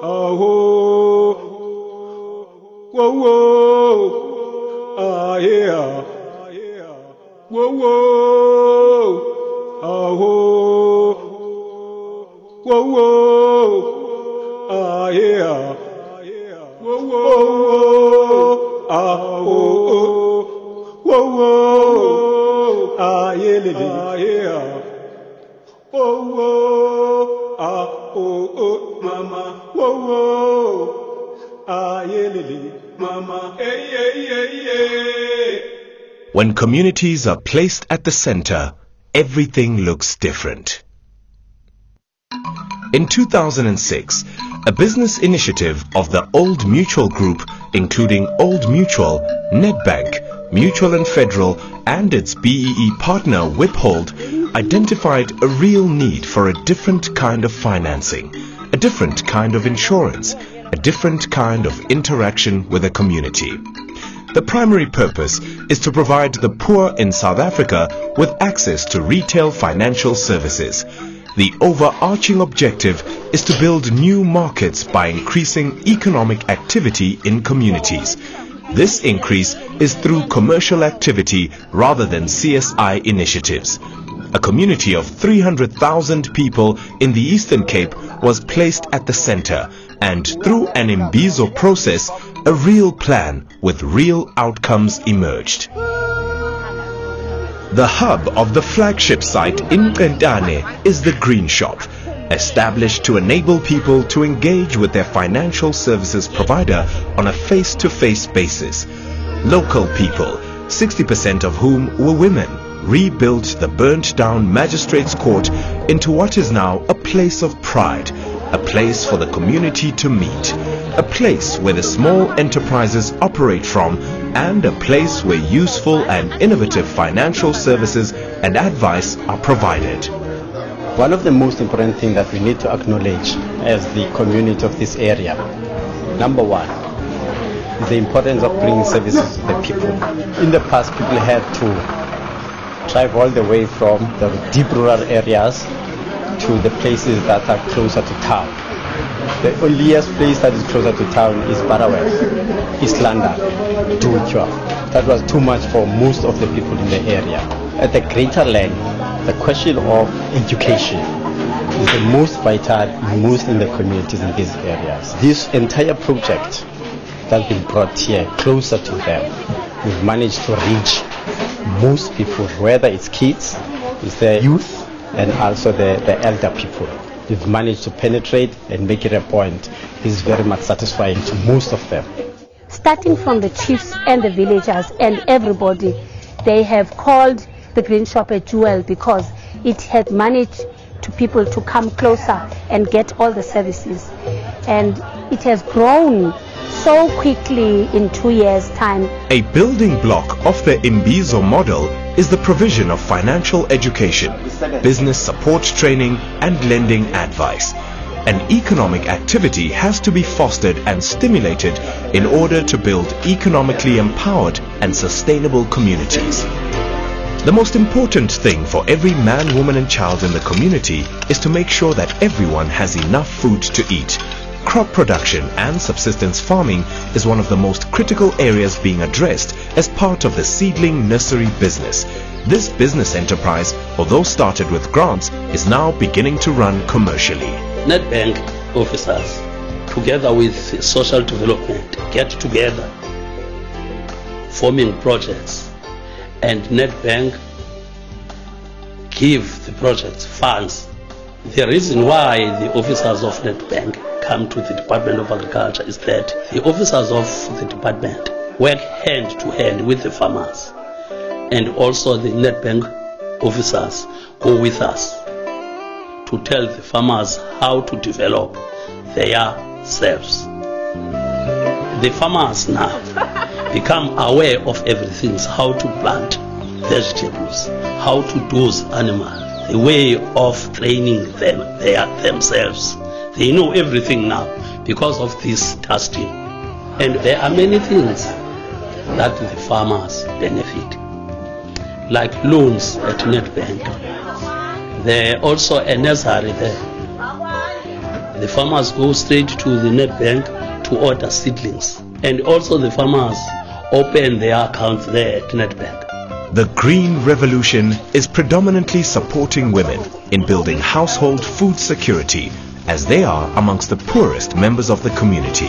Aho, whoa, whoa, ah, yeah, whoa, whoa, aho, whoa, whoa, ah, yeah, whoa, whoa, aho, whoa, whoa, ah, yeah, whoa, whoa, ah, oh, mama, whoa, whoa, ah, yeah, mama, hey, hey, hey, hey. When communities are placed at the center, everything looks different. In 2006, a business initiative of the Old Mutual Group, including Old Mutual, Nedbank, Mutual and Federal, and its BEE partner Wiphold, identified a real need for a different kind of financing, a different kind of insurance, a different kind of interaction with the community. The primary purpose is to provide the poor in South Africa with access to retail financial services. The overarching objective is to build new markets by increasing economic activity in communities. This increase is through commercial activity rather than CSI initiatives. A community of 300,000 people in the Eastern Cape was placed at the center, and through an Imbizo process, a real plan with real outcomes emerged. The hub of the flagship site in Qentane is the Green Shop, established to enable people to engage with their financial services provider on a face-to-face basis. Local people, 60% of whom were women, rebuilt the burnt-down Magistrates Court into what is now a place of pride, a place for the community to meet, a place where the small enterprises operate from, and a place where useful and innovative financial services and advice are provided. One of the most important things that we need to acknowledge as the community of this area, number one, is the importance of bringing services to the people. In the past, people had to drive all the way from the deep rural areas to the places that are closer to town. The earliest place that is closer to town is Barawes, East London, Dutwa. That was too much for most of the people in the area. At the greater length, the question of education is the most vital, most in the communities in these areas. This entire project that's been brought here closer to them, we've managed to reach most people, whether it's kids, it's the youth, and also the elder people. We've managed to penetrate and make it a point. This is very much satisfying to most of them. Starting from the chiefs and the villagers and everybody, they have called the Green Shop a jewel because it had managed to people to come closer and get all the services. And it has grown so quickly in 2 years' time. A building block of the Imbizo model is the provision of financial education, business support training, and lending advice. An economic activity has to be fostered and stimulated in order to build economically empowered and sustainable communities. The most important thing for every man, woman, and child in the community is to make sure that everyone has enough food to eat. Crop production and subsistence farming is one of the most critical areas being addressed as part of the seedling nursery business. This business enterprise, although started with grants, is now beginning to run commercially. Nedbank officers, together with social development, get together, forming projects, and Nedbank give the projects funds. The reason why the officers of Nedbank come to the Department of Agriculture is that the officers of the department work hand to hand with the farmers, and also the Nedbank officers go with us to tell the farmers how to develop their selves. The farmers now become aware of everything, how to plant vegetables, how to dose animals, the way of training them themselves. They know everything now because of this testing. And there are many things that the farmers benefit, like loans at Nedbank. There also a nursery there. The farmers go straight to the Nedbank to order seedlings. And also the farmers open their accounts there at Nedbank. The Green Revolution is predominantly supporting women in building household food security, as they are amongst the poorest members of the community.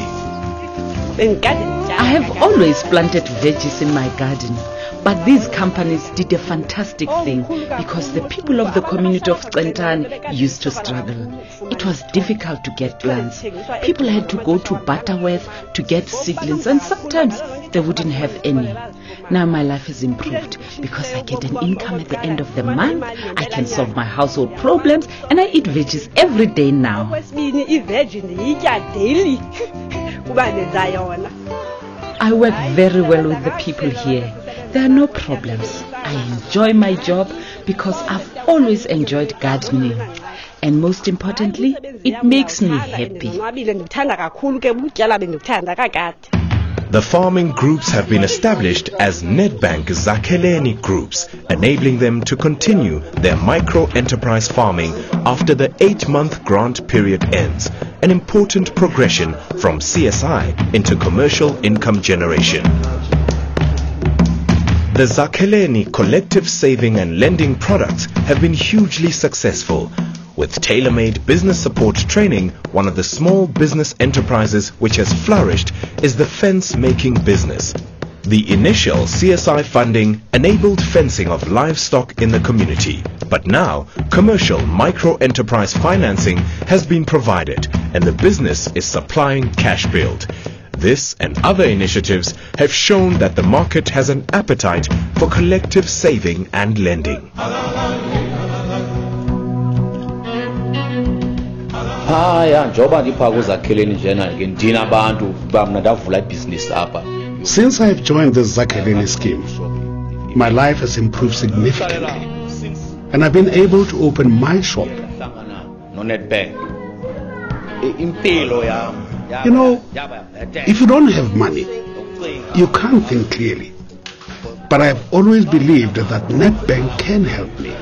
I have always planted veggies in my garden, but these companies did a fantastic thing because the people of the community of Centane used to struggle. It was difficult to get plants. People had to go to Butterworth to get seedlings, and sometimes they wouldn't have any. Now my life has improved because I get an income at the end of the month, I can solve my household problems, and I eat veggies every day now. I work very well with the people here. There are no problems. I enjoy my job because I've always enjoyed gardening. And most importantly, it makes me happy. The farming groups have been established as Nedbank Zakheleni groups, enabling them to continue their micro-enterprise farming after the 8-month grant period ends, an important progression from CSI into commercial income generation. The Zakheleni collective saving and lending products have been hugely successful. With tailor-made business support training, one of the small business enterprises which has flourished is the fence-making business. The initial CSI funding enabled fencing of livestock in the community, but now commercial micro-enterprise financing has been provided and the business is supplying cash build. This and other initiatives have shown that the market has an appetite for collective saving and lending. Since I have joined the Zakheleni scheme, my life has improved significantly, and I've been able to open my shop. You know, if you don't have money, you can't think clearly. But I've always believed that Nedbank can help me.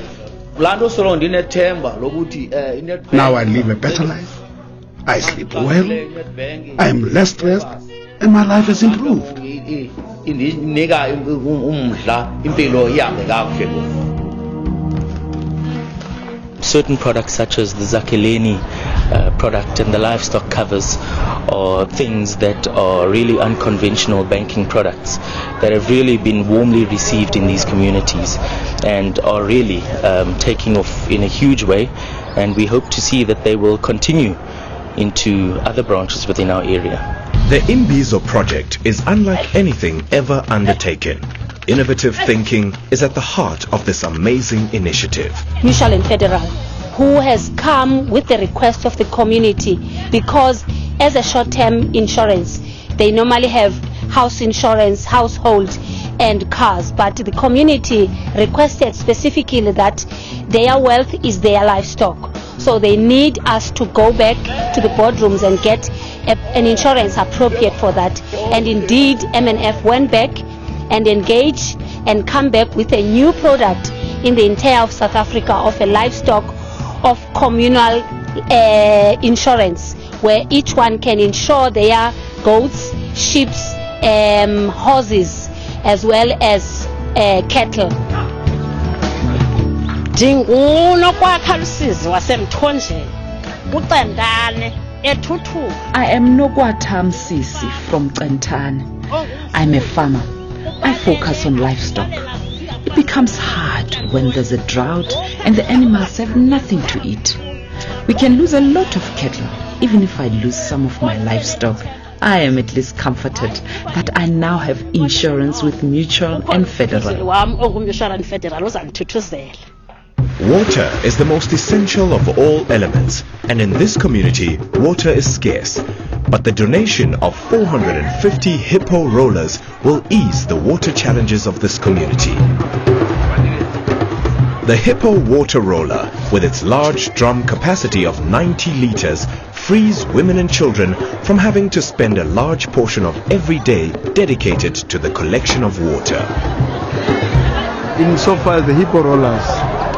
Now I live a better life, I sleep well, I am less stressed, and my life has improved. Certain products such as the Zakheleni product and the livestock covers are things that are really unconventional banking products that have really been warmly received in these communities and are really taking off in a huge way, and we hope to see that they will continue into other branches within our area. The Imbizo project is unlike anything ever undertaken. Innovative thinking is at the heart of this amazing initiative. Mutual and Federal, who has come with the request of the community, because as a short-term insurance, they normally have house insurance, household and cars, but the community requested specifically that their wealth is their livestock. So they need us to go back to the boardrooms and get an insurance appropriate for that. And indeed, MNF went back and engage and come back with a new product in the entire of South Africa of a livestock of communal insurance, where each one can insure their goats, sheep, horses, as well as cattle. I am Nogwatam Sisi from Centane. I'm a farmer. I focus on livestock. It becomes hard when there's a drought and the animals have nothing to eat. We can lose a lot of cattle. Even if I lose some of my livestock, I am at least comforted that I now have insurance with Mutual and Federal. Water is the most essential of all elements, and in this community, water is scarce. But the donation of 450 hippo rollers will ease the water challenges of this community. The hippo water roller, with its large drum capacity of 90 liters, frees women and children from having to spend a large portion of every day dedicated to the collection of water. Insofar as the hippo rollers,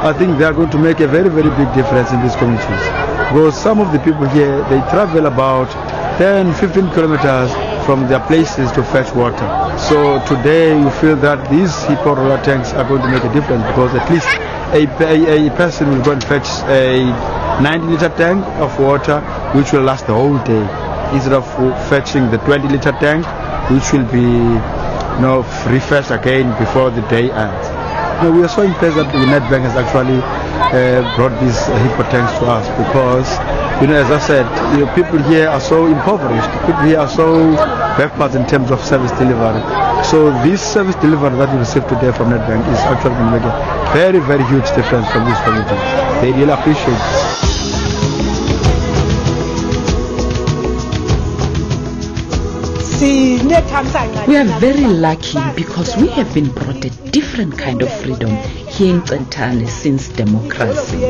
I think they are going to make a very, very big difference in these communities. because some of the people here, they travel about 10-15 kilometers from their places to fetch water. So today you feel that these HIPPO roller tanks are going to make a difference, because at least a person will go and fetch a 90-liter tank of water which will last the whole day, instead of fetching the 20-liter tank which will be refreshed again before the day ends. We are so impressed that the Nedbank has actually brought these HIPPO tanks to us, because as I said, people here are so impoverished, people here are so backwards in terms of service delivery. So this service delivery that we received today from Nedbank is actually going to make a very, very huge difference from these communities. They really appreciate it. We are very lucky because we have been brought a different kind of freedom here in Centane since democracy.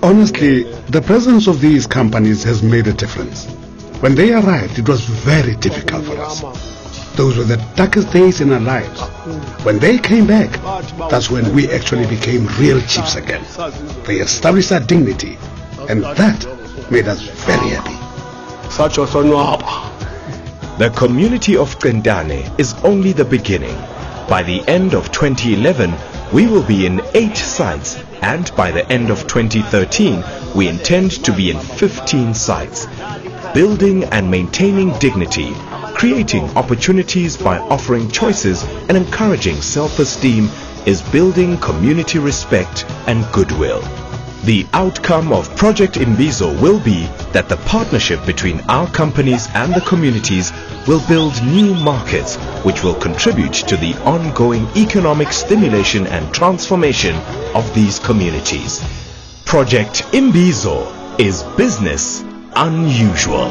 Honestly, the presence of these companies has made a difference. When they arrived, it was very difficult for us. Those were the darkest days in our lives. When they came back, that's when we actually became real chiefs again. They established our dignity, and that made us very happy. The community of Centane is only the beginning. By the end of 2011, we will be in 8 sites, and by the end of 2013, we intend to be in 15 sites. Building and maintaining dignity, creating opportunities by offering choices and encouraging self-esteem is building community respect and goodwill. The outcome of Project Imbizo will be that the partnership between our companies and the communities will build new markets which will contribute to the ongoing economic stimulation and transformation of these communities. Project Imbizo is business unusual.